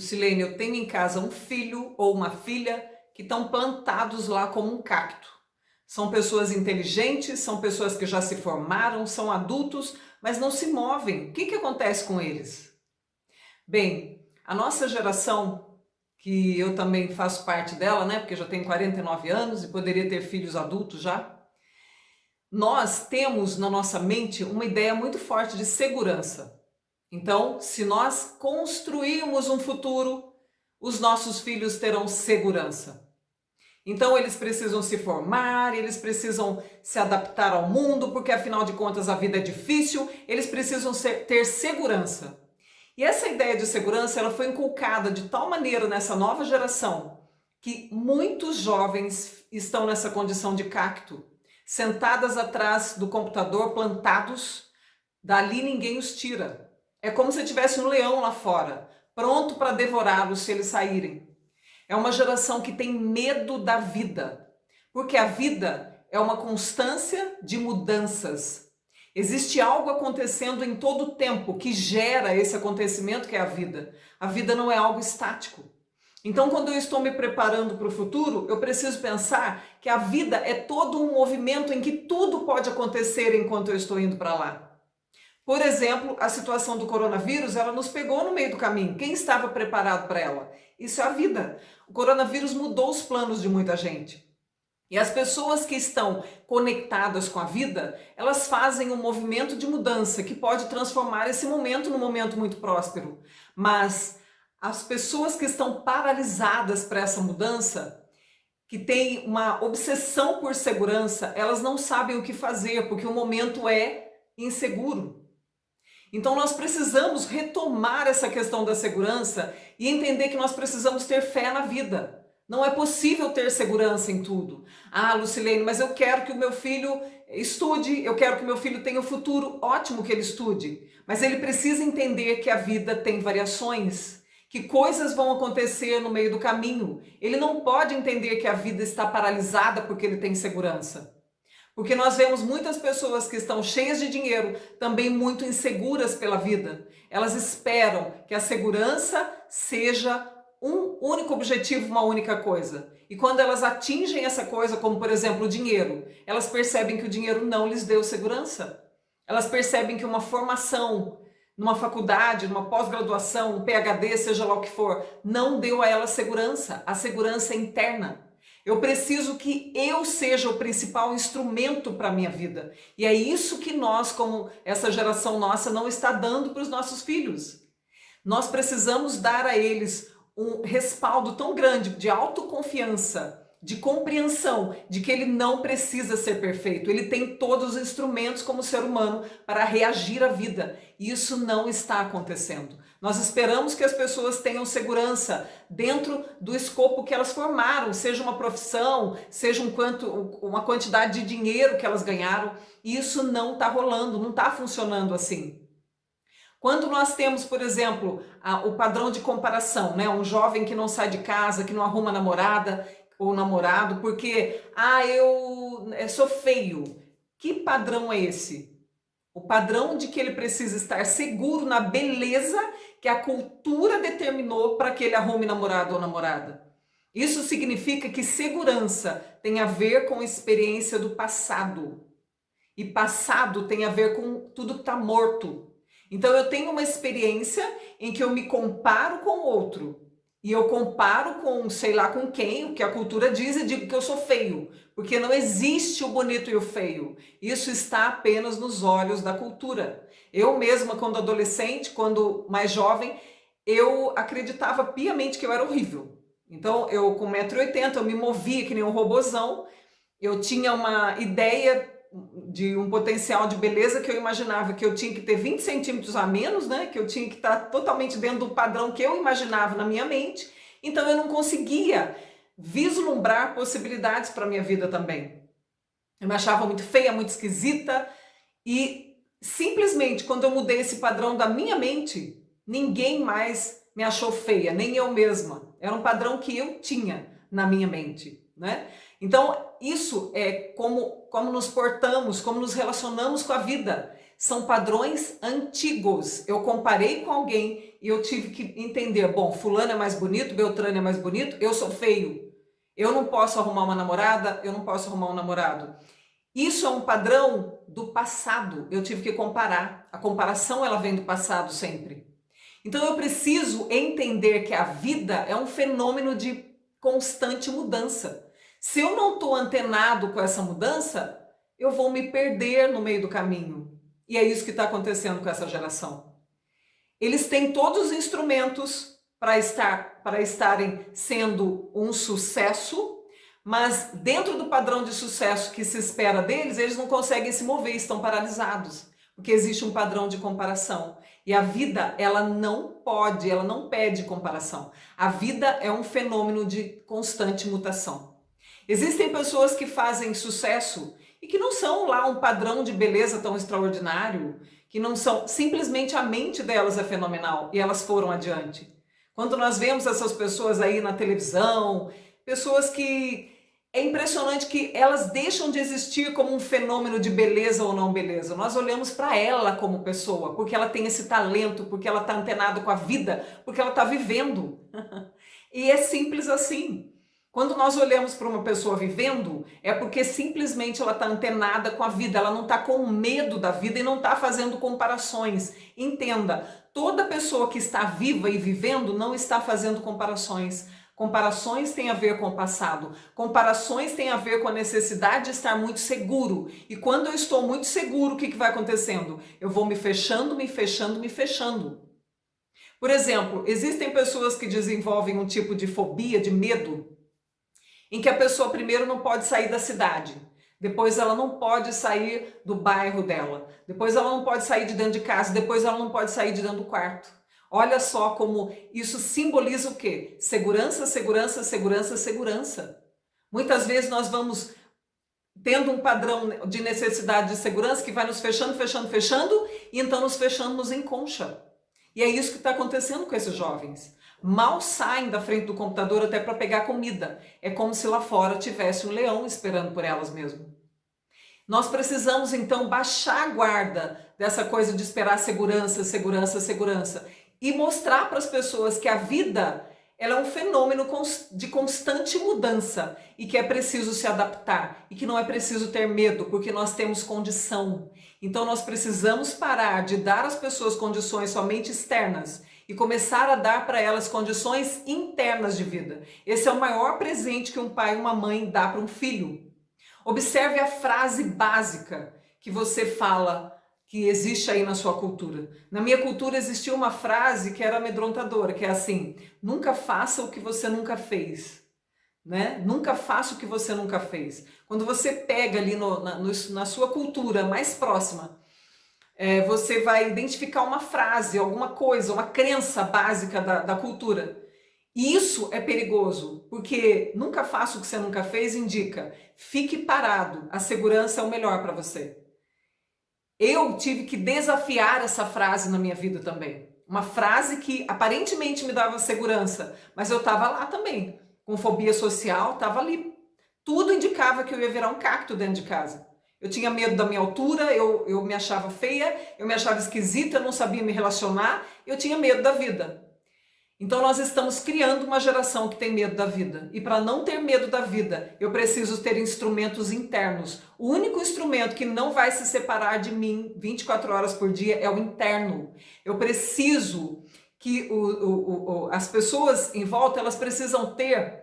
Lucilene, eu tenho em casa um filho ou uma filha que estão plantados lá como um cacto. São pessoas inteligentes, são pessoas que já se formaram, são adultos, mas não se movem. O que acontece com eles? Bem, a nossa geração, que eu também faço parte dela, né? Porque já tenho 49 anos e poderia ter filhos adultos já. Nós temos na nossa mente uma ideia muito forte de segurança. Então, se nós construirmos um futuro, os nossos filhos terão segurança. Então, eles precisam se formar, eles precisam se adaptar ao mundo, porque afinal de contas a vida é difícil, eles precisam ter segurança. E essa ideia de segurança ela foi inculcada de tal maneira nessa nova geração que muitos jovens estão nessa condição de cacto, sentadas atrás do computador, plantados, dali ninguém os tira. É como se tivesse um leão lá fora, pronto para devorá-los se eles saírem. É uma geração que tem medo da vida, porque a vida é uma constância de mudanças. Existe algo acontecendo em todo o tempo que gera esse acontecimento que é a vida. A vida não é algo estático. Então, quando eu estou me preparando para o futuro, eu preciso pensar que a vida é todo um movimento em que tudo pode acontecer enquanto eu estou indo para lá. Por exemplo, a situação do coronavírus, ela nos pegou no meio do caminho. Quem estava preparado para ela? Isso é a vida. O coronavírus mudou os planos de muita gente. E as pessoas que estão conectadas com a vida, elas fazem um movimento de mudança que pode transformar esse momento num momento muito próspero. Mas as pessoas que estão paralisadas para essa mudança, que têm uma obsessão por segurança, elas não sabem o que fazer, porque o momento é inseguro. Então nós precisamos retomar essa questão da segurança e entender que nós precisamos ter fé na vida. Não é possível ter segurança em tudo. Ah, Lucilene, mas eu quero que o meu filho estude, eu quero que o meu filho tenha um futuro. Ótimo que ele estude, mas ele precisa entender que a vida tem variações, que coisas vão acontecer no meio do caminho. Ele não pode entender que a vida está paralisada porque ele tem segurança. Porque nós vemos muitas pessoas que estão cheias de dinheiro, também muito inseguras pela vida. Elas esperam que a segurança seja um único objetivo, uma única coisa. E quando elas atingem essa coisa, como por exemplo o dinheiro, elas percebem que o dinheiro não lhes deu segurança. Elas percebem que uma formação numa faculdade, numa pós-graduação, um PhD, seja lá o que for, não deu a elas segurança, a segurança interna. Eu preciso que eu seja o principal instrumento para a minha vida. E é isso que nós, como essa geração nossa, não está dando para os nossos filhos. Nós precisamos dar a eles um respaldo tão grande de autoconfiança, de compreensão, de que ele não precisa ser perfeito. Ele tem todos os instrumentos como ser humano para reagir à vida. E isso não está acontecendo. Nós esperamos que as pessoas tenham segurança dentro do escopo que elas formaram, seja uma profissão, seja uma quantidade de dinheiro que elas ganharam. E isso não está rolando, não está funcionando assim. Quando nós temos, por exemplo, o padrão de comparação, né? Um jovem que não sai de casa, que não arruma namorada ou namorado, porque eu sou feio. Que padrão é esse? O padrão de que ele precisa estar seguro na beleza que a cultura determinou para que ele arrume namorado ou namorada. Isso significa que segurança tem a ver com a experiência do passado. E passado tem a ver com tudo que está morto. Então eu tenho uma experiência em que eu me comparo com outro. E eu comparo com sei lá com quem, o que a cultura diz, e digo que eu sou feio. Porque não existe o bonito e o feio. Isso está apenas nos olhos da cultura. Eu mesma, quando adolescente, quando mais jovem, eu acreditava piamente que eu era horrível. Então eu com 1,80 m eu me movia que nem um robozão. Eu tinha uma ideia de um potencial de beleza que eu imaginava que eu tinha que ter 20 centímetros a menos, né? Que eu tinha que estar totalmente dentro do padrão que eu imaginava na minha mente. Então eu não conseguia vislumbrar possibilidades para a minha vida também. Eu me achava muito feia, muito esquisita e simplesmente quando eu mudei esse padrão da minha mente, ninguém mais me achou feia, nem eu mesma. Era um padrão que eu tinha na minha mente, né? Então, isso é como nos portamos, como nos relacionamos com a vida. São padrões antigos. Eu comparei com alguém e eu tive que entender, bom, fulano é mais bonito, Beltrano é mais bonito, eu sou feio. Eu não posso arrumar uma namorada, eu não posso arrumar um namorado. Isso é um padrão do passado. Eu tive que comparar. A comparação, ela vem do passado sempre. Então eu preciso entender que a vida é um fenômeno de constante mudança. Se eu não estou antenado com essa mudança, eu vou me perder no meio do caminho. E é isso que está acontecendo com essa geração. Eles têm todos os instrumentos para estarem sendo um sucesso, mas dentro do padrão de sucesso que se espera deles, eles não conseguem se mover, estão paralisados, porque existe um padrão de comparação. E a vida, ela não pede comparação. A vida é um fenômeno de constante mutação. Existem pessoas que fazem sucesso e que não são lá um padrão de beleza tão extraordinário, que não são, simplesmente a mente delas é fenomenal e elas foram adiante. Quando nós vemos essas pessoas aí na televisão, pessoas que é impressionante que elas deixam de existir como um fenômeno de beleza ou não beleza. Nós olhamos para ela como pessoa, porque ela tem esse talento, porque ela está antenada com a vida, porque ela está vivendo. E é simples assim. Quando nós olhamos para uma pessoa vivendo, é porque simplesmente ela está antenada com a vida, ela não está com medo da vida e não está fazendo comparações. Entenda, toda pessoa que está viva e vivendo não está fazendo comparações. Comparações têm a ver com o passado. Comparações têm a ver com a necessidade de estar muito seguro. E quando eu estou muito seguro, o que vai acontecendo? Eu vou me fechando, me fechando, me fechando. Por exemplo, existem pessoas que desenvolvem um tipo de fobia, de medo, em que a pessoa primeiro não pode sair da cidade, depois ela não pode sair do bairro dela, depois ela não pode sair de dentro de casa, depois ela não pode sair de dentro do quarto. Olha só como isso simboliza o quê? Segurança, segurança, segurança, segurança. Muitas vezes nós vamos tendo um padrão de necessidade de segurança que vai nos fechando, fechando, fechando, e então nos fechamos em concha. E é isso que está acontecendo com esses jovens. Mal saem da frente do computador até para pegar comida. É como se lá fora tivesse um leão esperando por elas mesmo. Nós precisamos então baixar a guarda dessa coisa de esperar segurança, segurança, segurança e mostrar para as pessoas que a vida ela é um fenômeno de constante mudança e que é preciso se adaptar e que não é preciso ter medo porque nós temos condição. Então nós precisamos parar de dar às pessoas condições somente externas e começar a dar para elas condições internas de vida. Esse é o maior presente que um pai e uma mãe dá para um filho. Observe a frase básica que você fala, que existe aí na sua cultura. Na minha cultura existia uma frase que era amedrontadora, que é assim: nunca faça o que você nunca fez. Né? Nunca faça o que você nunca fez. Quando você pega ali na sua cultura mais próxima, você vai identificar uma frase, alguma coisa, uma crença básica da cultura. E isso é perigoso, porque nunca faça o que você nunca fez indica, fique parado, a segurança é o melhor para você. Eu tive que desafiar essa frase na minha vida também. Uma frase que aparentemente me dava segurança, mas eu estava lá também, com fobia social, estava ali. Tudo indicava que eu ia virar um cacto dentro de casa. Eu tinha medo da minha altura, eu me achava feia, eu me achava esquisita, eu não sabia me relacionar, eu tinha medo da vida. Então nós estamos criando uma geração que tem medo da vida. E para não ter medo da vida, eu preciso ter instrumentos internos. O único instrumento que não vai se separar de mim 24 horas por dia é o interno. Eu preciso que as pessoas em volta, elas precisam ter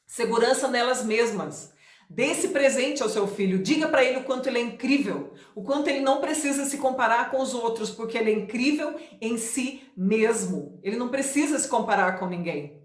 segurança nelas mesmas. Dê esse presente ao seu filho, diga para ele o quanto ele é incrível, o quanto ele não precisa se comparar com os outros, porque ele é incrível em si mesmo. Ele não precisa se comparar com ninguém.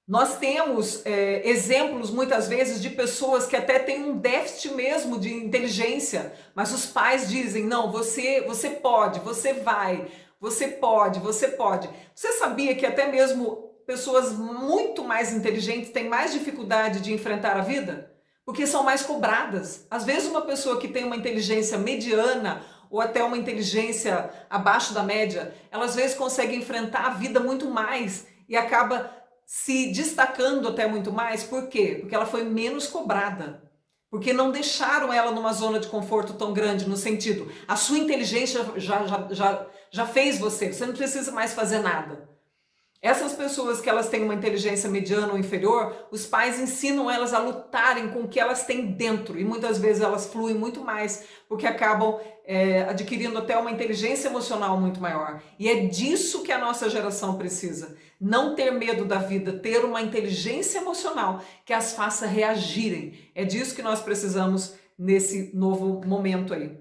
Nós temos exemplos muitas vezes de pessoas que até têm um déficit mesmo de inteligência, mas os pais dizem, não, você pode, você vai, você pode, você pode. Você sabia que até mesmo pessoas muito mais inteligentes têm mais dificuldade de enfrentar a vida? Porque são mais cobradas. Às vezes uma pessoa que tem uma inteligência mediana ou até uma inteligência abaixo da média, ela às vezes consegue enfrentar a vida muito mais e acaba se destacando até muito mais. Por quê? Porque ela foi menos cobrada. porque não deixaram ela numa zona de conforto tão grande, no sentido, a sua inteligência já fez você não precisa mais fazer nada. Essas pessoas que elas têm uma inteligência mediana ou inferior, os pais ensinam elas a lutarem com o que elas têm dentro, e muitas vezes elas fluem muito mais, porque acabam adquirindo até uma inteligência emocional muito maior. E é disso que a nossa geração precisa. Não ter medo da vida, ter uma inteligência emocional que as faça reagirem. É disso que nós precisamos nesse novo momento aí.